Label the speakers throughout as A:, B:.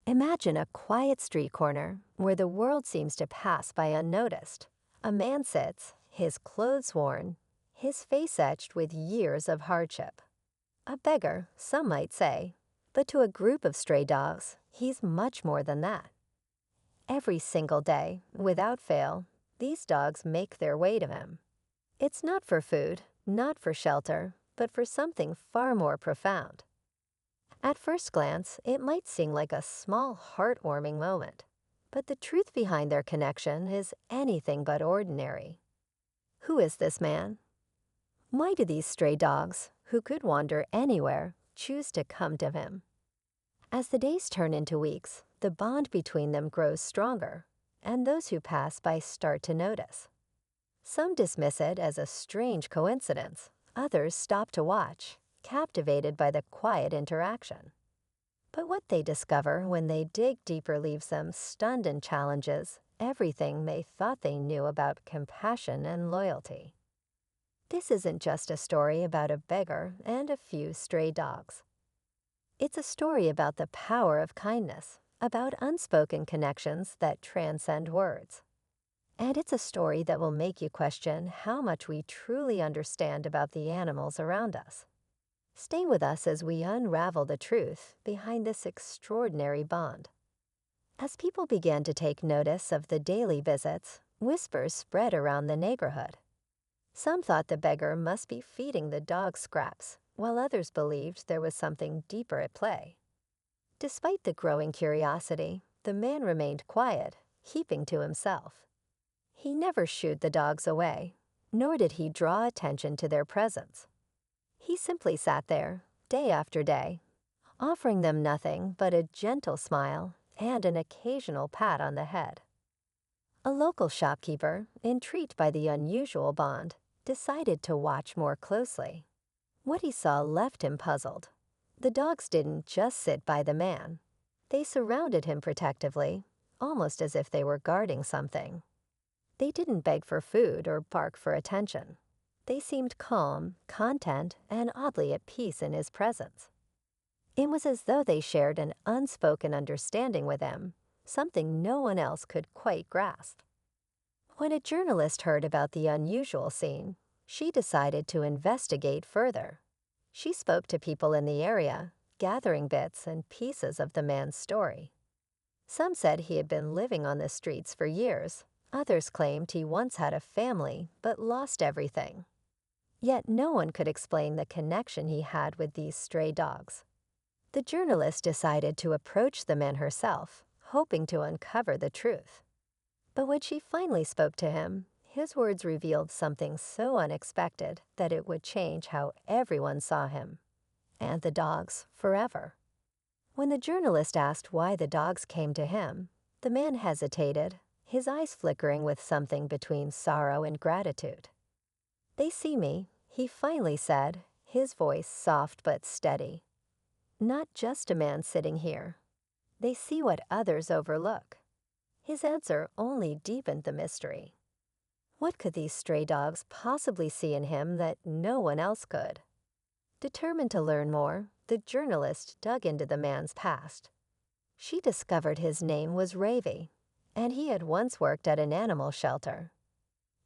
A: Imagine a quiet street corner where the world seems to pass by unnoticed. A man sits, his clothes worn, his face etched with years of hardship. A beggar, some might say, but to a group of stray dogs, he's much more than that. Every single day, without fail, these dogs make their way to him. It's not for food, not for shelter, but for something far more profound. At first glance, it might seem like a small, heartwarming moment, but the truth behind their connection is anything but ordinary. Who is this man? Why do these stray dogs, who could wander anywhere, choose to come to him? As the days turn into weeks, the bond between them grows stronger, and those who pass by start to notice. Some dismiss it as a strange coincidence, others stop to watch, captivated by the quiet interaction. But what they discover when they dig deeper leaves them stunned and challenges everything they thought they knew about compassion and loyalty. This isn't just a story about a beggar and a few stray dogs. It's a story about the power of kindness, about unspoken connections that transcend words. And it's a story that will make you question how much we truly understand about the animals around us. Stay with us as we unravel the truth behind this extraordinary bond. As people began to take notice of the daily visits, whispers spread around the neighborhood. Some thought the beggar must be feeding the dog scraps, while others believed there was something deeper at play. Despite the growing curiosity, the man remained quiet, keeping to himself. He never shooed the dogs away, nor did he draw attention to their presence. He simply sat there, day after day, offering them nothing but a gentle smile and an occasional pat on the head. A local shopkeeper, intrigued by the unusual bond, decided to watch more closely. What he saw left him puzzled. The dogs didn't just sit by the man. They surrounded him protectively, almost as if they were guarding something. They didn't beg for food or bark for attention. They seemed calm, content, and oddly at peace in his presence. It was as though they shared an unspoken understanding with him, something no one else could quite grasp. When a journalist heard about the unusual scene, she decided to investigate further. She spoke to people in the area, gathering bits and pieces of the man's story. Some said he had been living on the streets for years. Others claimed he once had a family but lost everything. Yet no one could explain the connection he had with these stray dogs. The journalist decided to approach the man herself, hoping to uncover the truth. But when she finally spoke to him, his words revealed something so unexpected that it would change how everyone saw him, and the dogs, forever. When the journalist asked why the dogs came to him, the man hesitated, his eyes flickering with something between sorrow and gratitude. "They see me," he finally said, his voice soft but steady. "Not just a man sitting here. They see what others overlook." His answer only deepened the mystery. What could these stray dogs possibly see in him that no one else could? Determined to learn more, the journalist dug into the man's past. She discovered his name was Ravi, and he had once worked at an animal shelter.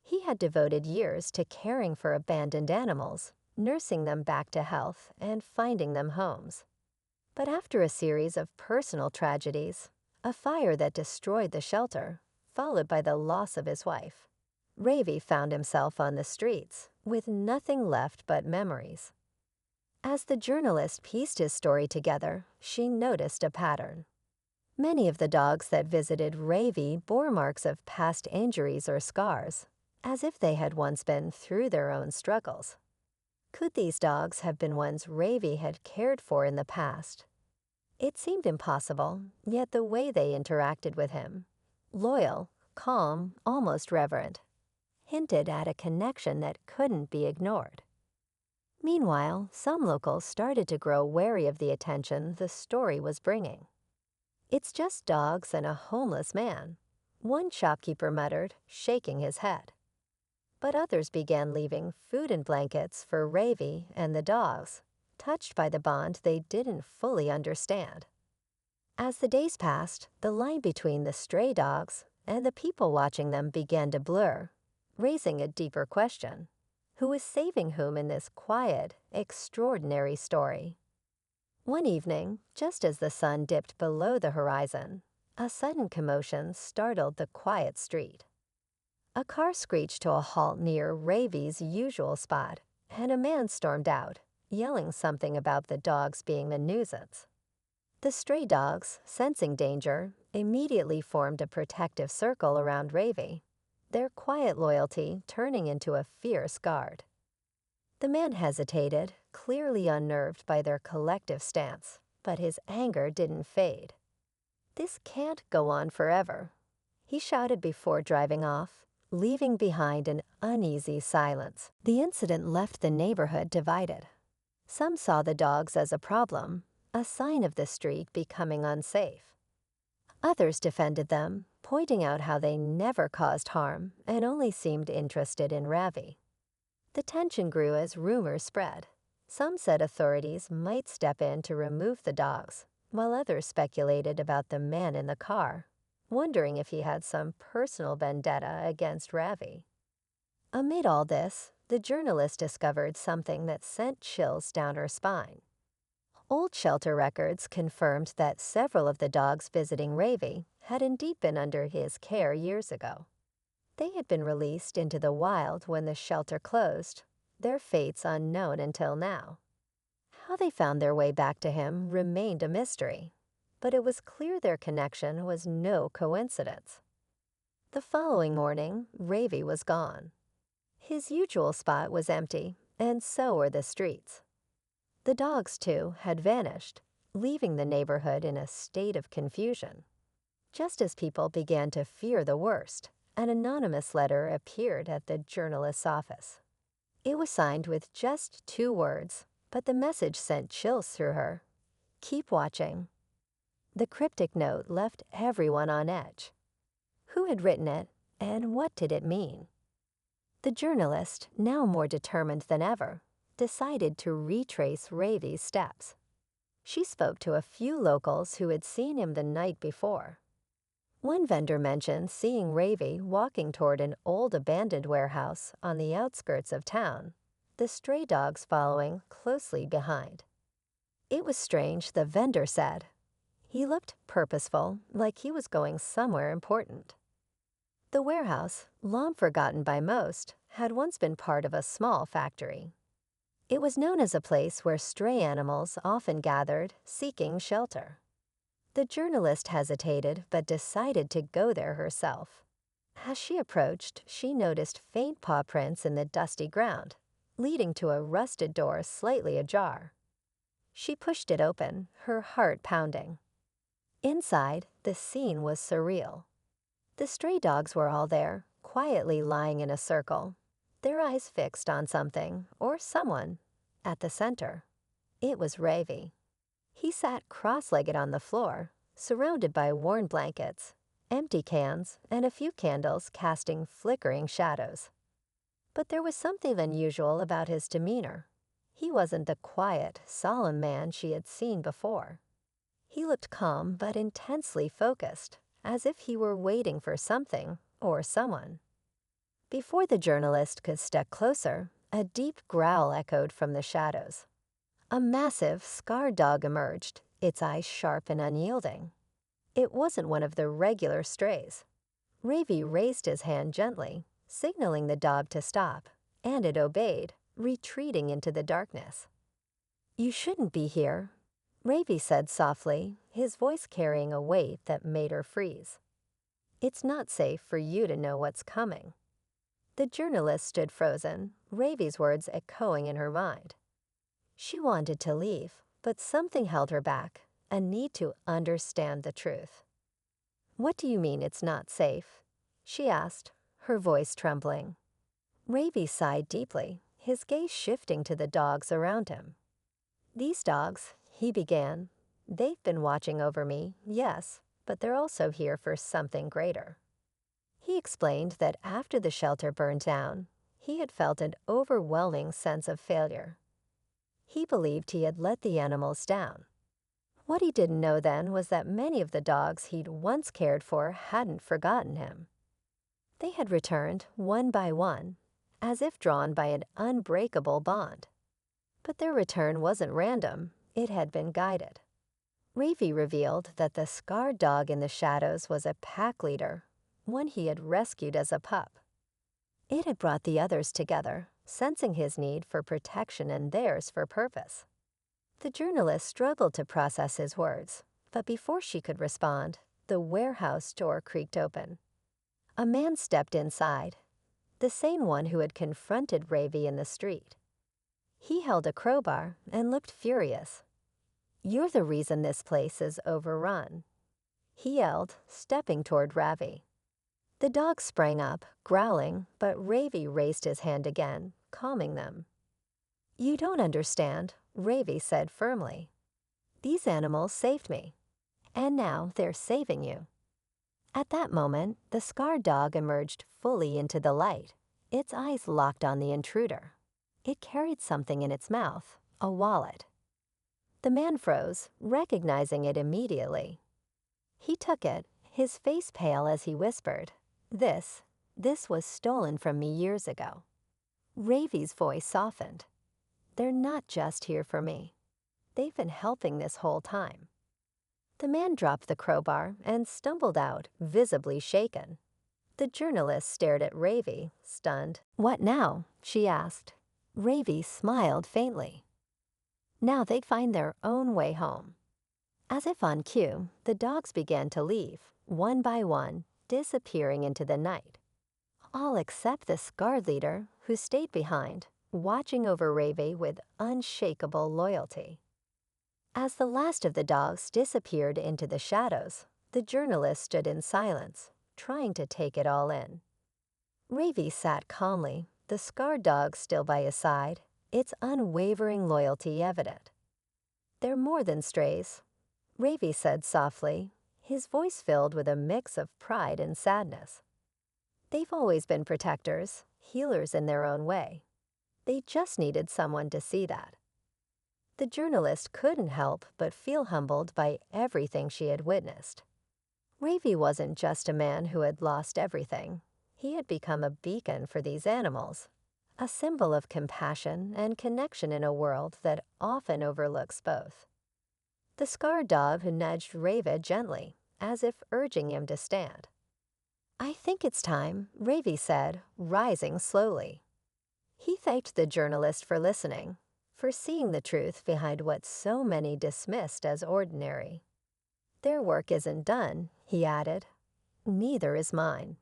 A: He had devoted years to caring for abandoned animals, nursing them back to health and finding them homes. But after a series of personal tragedies, a fire that destroyed the shelter, followed by the loss of his wife, Ravi found himself on the streets, with nothing left but memories. As the journalist pieced his story together, she noticed a pattern. Many of the dogs that visited Ravi bore marks of past injuries or scars, as if they had once been through their own struggles. Could these dogs have been ones Ravi had cared for in the past? It seemed impossible, yet the way they interacted with him, loyal, calm, almost reverent, hinted at a connection that couldn't be ignored. Meanwhile, some locals started to grow wary of the attention the story was bringing. "It's just dogs and a homeless man," one shopkeeper muttered, shaking his head. But others began leaving food and blankets for Ravi and the dogs, touched by the bond they didn't fully understand. As the days passed, the line between the stray dogs and the people watching them began to blur, raising a deeper question. Who is saving whom in this quiet, extraordinary story? One evening, just as the sun dipped below the horizon, a sudden commotion startled the quiet street. A car screeched to a halt near Ravi's usual spot, and a man stormed out, yelling something about the dogs being a nuisance. The stray dogs, sensing danger, immediately formed a protective circle around Ravi, their quiet loyalty turning into a fierce guard. The man hesitated, clearly unnerved by their collective stance, but his anger didn't fade. "This can't go on forever," he shouted before driving off, leaving behind an uneasy silence. The incident left the neighborhood divided. Some saw the dogs as a problem, a sign of the street becoming unsafe. Others defended them, pointing out how they never caused harm and only seemed interested in Ravi. The tension grew as rumors spread. Some said authorities might step in to remove the dogs, while others speculated about the man in the car, wondering if he had some personal vendetta against Ravi. Amid all this, the journalist discovered something that sent chills down her spine. Old shelter records confirmed that several of the dogs visiting Ravi had indeed been under his care years ago. They had been released into the wild when the shelter closed, their fates unknown until now. How they found their way back to him remained a mystery, but it was clear their connection was no coincidence. The following morning, Ravi was gone. His usual spot was empty, and so were the streets. The dogs, too, had vanished, leaving the neighborhood in a state of confusion. Just as people began to fear the worst, an anonymous letter appeared at the journalist's office. It was signed with just 2 words, but the message sent chills through her. "Keep watching." The cryptic note left everyone on edge. Who had written it, and what did it mean? The journalist, now more determined than ever, decided to retrace Ravi's steps. She spoke to a few locals who had seen him the night before. One vendor mentioned seeing Ravi walking toward an old abandoned warehouse on the outskirts of town, the stray dogs following closely behind. It was strange, the vendor said. He looked purposeful, like he was going somewhere important. The warehouse, long forgotten by most, had once been part of a small factory. It was known as a place where stray animals often gathered, seeking shelter. The journalist hesitated but decided to go there herself. As she approached, she noticed faint paw prints in the dusty ground, leading to a rusted door slightly ajar. She pushed it open, her heart pounding. Inside, the scene was surreal. The stray dogs were all there, quietly lying in a circle, their eyes fixed on something, or someone, at the center. It was Ravi. He sat cross-legged on the floor, surrounded by worn blankets, empty cans, and a few candles casting flickering shadows. But there was something unusual about his demeanor. He wasn't the quiet, solemn man she had seen before. He looked calm but intensely focused, as if he were waiting for something or someone. Before the journalist could step closer, a deep growl echoed from the shadows. A massive, scarred dog emerged, its eyes sharp and unyielding. It wasn't one of the regular strays. Ravi raised his hand gently, signaling the dog to stop, and it obeyed, retreating into the darkness. "You shouldn't be here," Ravi said softly, his voice carrying a weight that made her freeze. "It's not safe for you to know what's coming." The journalist stood frozen, Ravi's words echoing in her mind. She wanted to leave, but something held her back, a need to understand the truth. "What do you mean it's not safe?" she asked, her voice trembling. Ravi sighed deeply, his gaze shifting to the dogs around him. "These dogs," he began, "they've been watching over me, yes, but they're also here for something greater." He explained that after the shelter burned down, he had felt an overwhelming sense of failure. He believed he had let the animals down. What he didn't know then was that many of the dogs he'd once cared for hadn't forgotten him. They had returned one by one, as if drawn by an unbreakable bond. But their return wasn't random, it had been guided. Ravi revealed that the scarred dog in the shadows was a pack leader, one he had rescued as a pup. It had brought the others together, sensing his need for protection and theirs for purpose. The journalist struggled to process his words, but before she could respond, the warehouse door creaked open. A man stepped inside, the same one who had confronted Ravi in the street. He held a crowbar and looked furious. "You're the reason this place is overrun," he yelled, stepping toward Ravi. The dog sprang up, growling, but Ravi raised his hand again, calming them. "You don't understand," Ravi said firmly. "These animals saved me, and now they're saving you." At that moment, the scarred dog emerged fully into the light, its eyes locked on the intruder. It carried something in its mouth, a wallet. The man froze, recognizing it immediately. He took it, his face pale as he whispered, This was stolen from me years ago." Ravi's voice softened. "They're not just here for me. They've been helping this whole time." The man dropped the crowbar and stumbled out, visibly shaken. The journalist stared at Ravi, stunned. "What now?" she asked. Ravi smiled faintly. Now they'd find their own way home. As if on cue, the dogs began to leave, one by one, disappearing into the night. All except the scarred leader, who stayed behind, watching over Ravi with unshakable loyalty. As the last of the dogs disappeared into the shadows, the journalist stood in silence, trying to take it all in. Ravi sat calmly, the scarred dog still by his side, its unwavering loyalty evident. "They're more than strays," Ravi said softly, his voice filled with a mix of pride and sadness. "They've always been protectors, healers in their own way. They just needed someone to see that." The journalist couldn't help but feel humbled by everything she had witnessed. Ravi wasn't just a man who had lost everything. He had become a beacon for these animals, a symbol of compassion and connection in a world that often overlooks both. The scarred dog nudged Ravi gently, as if urging him to stand. "I think it's time," Ravi said, rising slowly. He thanked the journalist for listening, for seeing the truth behind what so many dismissed as ordinary. "Their work isn't done," he added. "Neither is mine."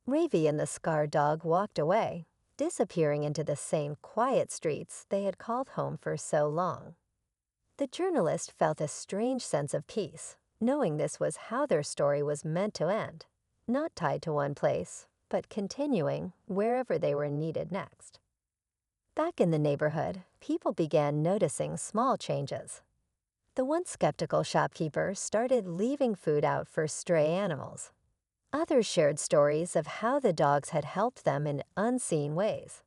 A: Ravi and the scarred dog walked away, disappearing into the same quiet streets they had called home for so long. The journalist felt a strange sense of peace, knowing this was how their story was meant to end, not tied to one place, but continuing wherever they were needed next. Back in the neighborhood, people began noticing small changes. The once skeptical shopkeeper started leaving food out for stray animals. Others shared stories of how the dogs had helped them in unseen ways.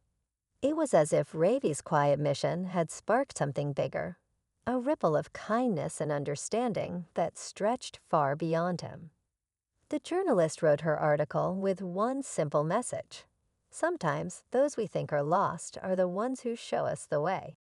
A: It was as if Ravi's quiet mission had sparked something bigger, a ripple of kindness and understanding that stretched far beyond him. The journalist wrote her article with one simple message. Sometimes those we think are lost are the ones who show us the way.